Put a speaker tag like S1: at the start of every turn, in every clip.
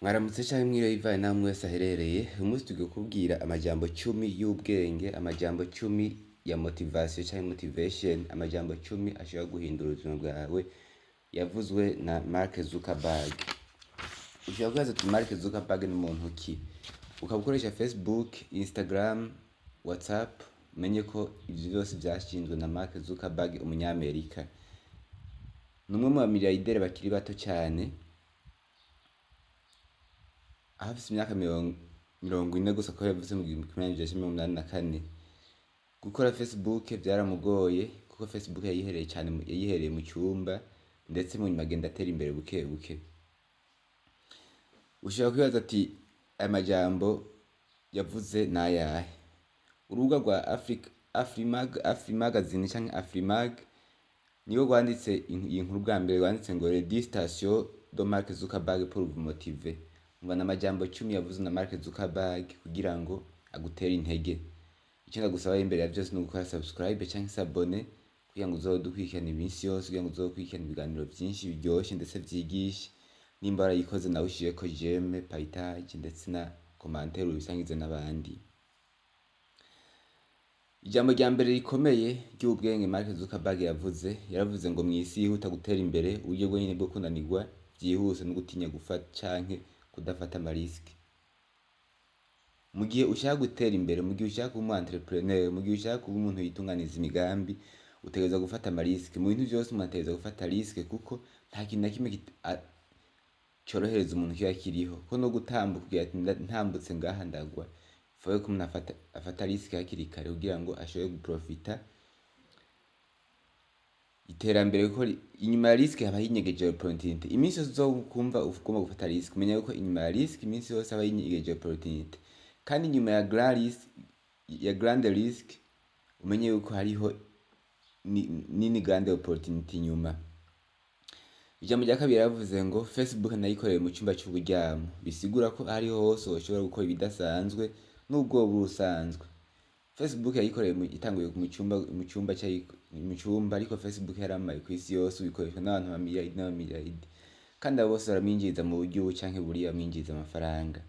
S1: Mwaramutse canke mwiriwe bivanye naho mwese aherereye. Uyu munsi tugiye kubwira amajambo 10 y'ubwenge, amajambo 10 ya motivation canke motivation, amajambo 10 ashobora guhindura ubuzima bwawe, yavuzwe na MARK ZUCKERBERG. Ushobora kubaza uti MARK ZUCKERBERG ni muntu ki? Ukaba ukoresha Facebook, Instagram, WhatsApp, menye ko ivyo vyose vyashinzwe na MARK ZUCKERBERG, umunyamerika. Numwe mu bamiliyarderi bakiri bato cyane, afise imyaka 40 gusa, ko yavuze mu 1984. Gukora Facebook byaramugoye kuko Facebook yayihereye mu cyumba, ndetse mu nyuma agenda atera imbere buke buke. Ushobora kwibaza ati aya majambo yavuze nayahe? Urubuga rwa Magazine canke Afrimag niyo rwanditse iyi nkuru bwa mbere, rwanditse ngo Reditation de Mark Zuckerberg pour vous motiver. Umva amajambo 10 yavuze na Mark Zuckerberg kugira ngo agutere intege. Icyo ndagusaba imbere ya byose ni gukora subscribe canke s'abone kugira ngo uzodukurikirane iminsi yose, kugira ngo uzokurikirane ibiganiro byinshi biryoshye ndetse vyigisha. Nimba warayikoze nawe ushireko j'aime, partage ndetse na commentaire ubisangize n'abandi. Ijambo rya mbere rikomeye ry'ubwenge Mark Zuckerberg yaravuze ngo mw'isi yihuta gutera imbere, uburyo bwenyine bwo kunanirwa byihuse no gutinya gufata canke kudafata amariski. Mu gihe ushaka gutera imbere, mu gihe ushaka kuba umu entrepreneur, mu gihe ushaka kuba umuntu yitunganiza imigambi, utegereza gufata amariski. Mu bintu byose umuntu ategereza gufata riski, kuko nta kintu na kimwe cyorohereza umuntu kiba kiriho. Ko no gutambuka kugira ati ntambutse ngaha ndagwa, fawe ko umuntu afata riski hakiri kare kugira ngo ashobore guprofita iterambere, kuko inyuma ya riski haba hinyegeje opportunity. Iminsi yose uzokumva ugomba gufata riski, menya yuko inyuma ya riski iminsi yose haba hinyegeje opportunity. Kandi inyuma ya grande risk umenye yuko hariho nini grande opportunity nyuma. Ijambo rya kabiri yaravuze ngo Facebook nayikoreye mu cyumba cy'uburyamo, bisigura ko hariho hose ushobora gukora ibidasanzwe n'ubwo busanzwe. Facebook yayikoreye itanguye mu cyumba, ariko Facebook yaramaye ku isi yose, bikoreshwa n'abantu n'amamiliyaridi, kandi abo bose baraminjiriza mu buryo canke buriya baminjiriza amafaranga.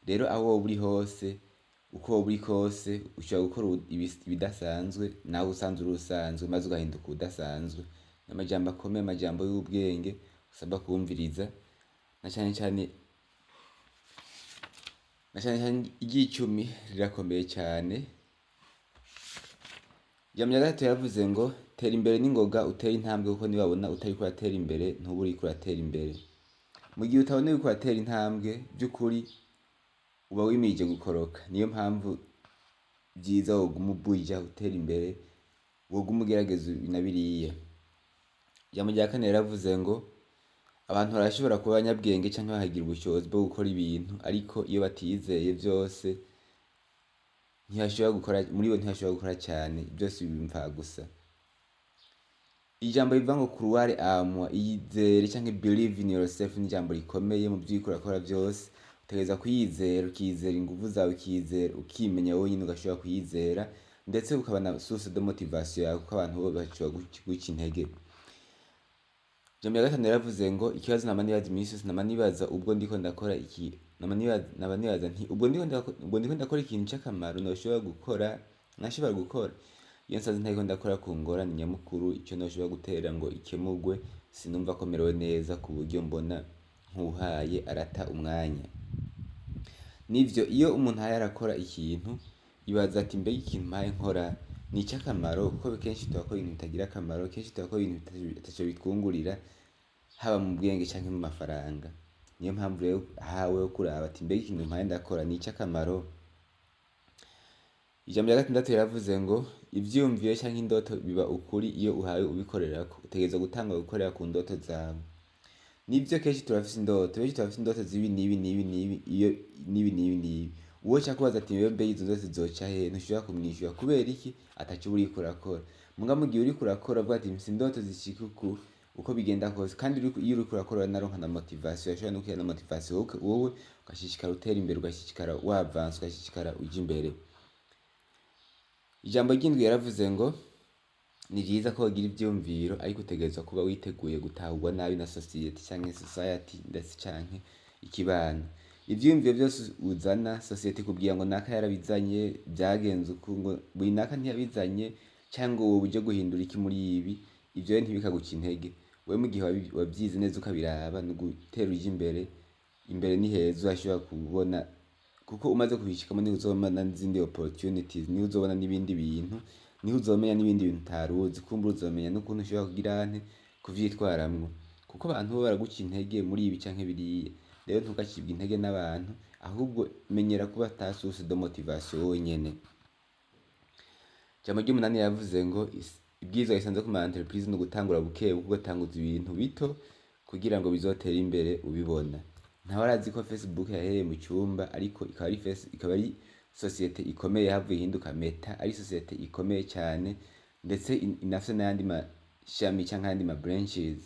S1: Rero aho wowe uri hose, uko wowe uri kose, ushobora gukora ibidasanzwe nawe usanzwe uri usanzwe, maze ugahinduka udasanzwe. Amajambo akomeye, amajambo y'ubwenge usabwa kumviriza, na cyane cyane iry'icumi rirakomeye cyane. Ijambo rya gatatu yavuze ngo tera imbere n'ingoga, utere intambwe, kuko nibabona utari kuratera imbere ntuba uri kuratera imbere. Mu gihe utabona uri kuratera intambwe by'ukuri, uba wimirije gukoroka. Niyo mpamvu byiza woguma ubuja utera imbere, woguma ugerageza na biriya. Ijambo rya kane yaravuze ngo abantu barashobora kuba abanyabwenge canke bahagira ubushobozi bwo gukora ibintu, ariko iyo batizeye byose ntihashobora gukora cyane, byose bimva gusa. Ijambo rivuga ngo croire en moi, iyizere canke believe in yourself, ni ijambo rikomeye mu byo urakora byose. Utegereza kwiyizera, ukizera ingufu zawe, ukimenya wowe nyine, ugashobora kwiyizera, ndetse ukaba na source de motivation yawe, kuko abantu bo bashobora guca intege. Ijambo rya gatanu yaravuze ngo ikibazo nama nibaza iminsi yose, nama nibaza ubwo ndiko ndakora iki, nama nibaza nti ubwo ndiko ndakora ikintu cy'akamaro nashobora gukora. Iyo nsaze ntariko ndakora ku ngorane nyamukuru, icyo nashobora gutera ngo ikemurwe, sinumva ko merewe neza, ku buryo mbona nkuhaye arata umwanya. Nivyo, iyo umuntu arakora ikintu ibaza ati mbega ikintu mpaye nkora ni icy'akamaro, kuko kenshi tubakora ibintu bitagira akamaro, kenshi tubakora ibintu bitaco bitwungurira, haba mu bwenge canke mu mafaranga. Niyo mpamvu rero hawe wo kuraba ati mbega ikintu mpaye ndakora ni icy'akamaro. Ijambo rya gatandatu yaravuze ngo ivyiyumviro canke indoto biba ukuri iyo uhawe ubikorerako. Utegereza gutanga gukorera ku ndoto zawe. Nivyo, kenshi turafise indoto zibi nibi. Uwo cyakubaza ati wewe mbe izo zose zoca he, ntushobora kumwishyura kubera iki? Ataco uri kurakora. Muga mu gihe uri kurakora avuga ati mfise indoto zishika uko bigenda kose, kandi iyo uri kurakora naronka na motivation, ashobora no kugira na motivation wowe ugashishikara utera imbere, ugashishikara wavanse, ugashishikara uja imbere. Ijambo ry'indwi yaravuze ngo ni byiza ko wagira ibyumviro, ariko utegerezwa kuba witeguye gutahurwa nabi na society ndetse canke ikibano. Ivyiyumviro vyose uzana sosiyete ikubwira ngo naka yarabizanye byagenze uku, ngo buri naka ntiyabizanye cyangwa wowe uje guhindura iki muri ibi, ivyo ntibikaguca intege. Wewe mu gihe wavyize neza ukabiraba no gutera uje imbere ni heza urashobora kubona, kuko umaze kubishikamo niho uzobona n'izindi opportunities, niho uzobona n'ibindi bintu, niho uzomenya n'ibindi bintu utaruzi, kumbura uzomenya n'ukuntu ushobora kugira kuvyitwaramwo, kuko abantu bo baraguca intege muri ibi canke biriya. Rero ntugacibwe intege n'abantu, ahubwo menyera kuba ta source de motivation wonyene. Ijambo ry'umunani yavuze ngo ibwirizwa risanzwe ku ma entreprise no gutangura buke ugatanguza ibintu bito kugira ngo bizotere imbere ubibona. Ntawe arazi ko Facebook yahereye mu cyumba, ariko ikaba ari sosiyete ikomeye havuye ihinduka Meta, ari sosiyete ikomeye cyane ndetse inafise n'ayandi mashami canke ayandi ma branches.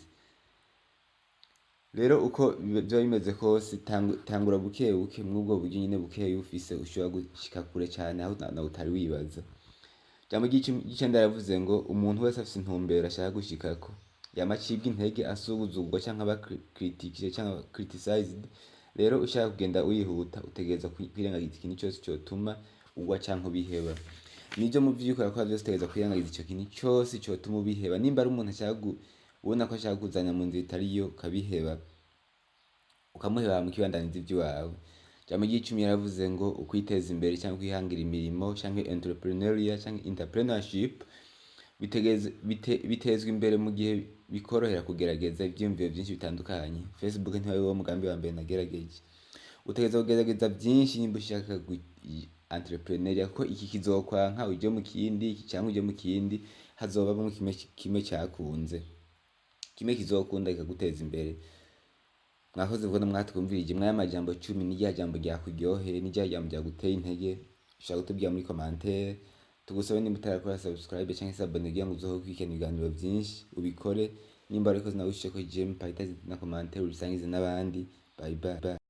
S1: Rero uko byo bimeze kose tangura buke mwubwo buryo nyine buke ufise ushobora gushika kure cyane aho nawe utari wibaza. Jambo ry'icenda yavuze ngo umuntu wese afise intumbero ashaka gushikako yamacibwa intege, asubuzugwa canke aba critique canke criticized. Rero ushaka kugenda wihuta utegereza kwirengagiza ikintu cyose cyotuma ugwa canke ubiheba. Nivyo mu vy'ukora ko byose utegereza kwirengagiza ico kintu cyose cyotuma ubiheba. Nimba ari umuntu ashaka ubona ko ashaka kuzanya mu nzira itariyo ukabiheba, ukamuheba mu kibandaniza ivy'iwawe. Jambo ry'icumi yaravuze ngo ukwiteza imbere cyangwa kwihangira imirimo canke entrepreneurship bitezwa imbere mu gihe bikorohera kugerageza ivyiyumviro byinshi bitandukanye. Facebook ntiwabe wo mugambi wa mbere nagerageje. Utegereza kugerageza byinshi nimba ushaka entrepreneur, kuko iki kizokwanka uje mu kindi, iki cyangwa uje mu kindi, hazobamo kimwe cyakunze, kimwe kizokunda kikaguteza imbere. Mwakoze kubona mwatwumvirije mwaya majambo 10 ni rya jambo ryakuryoheye, ni rya jambo ryaguteye intege, ushaka kutubwira muri commentaire. Tugusabe nimba utarakora subscribe cyangwa se abone kugira ngo uzoho kwikena ibiganiro byinshi ubikore. Nimba ariko nawe ushaka ko Jim Paita na commentaire ubisangize n'abandi. Bye bye.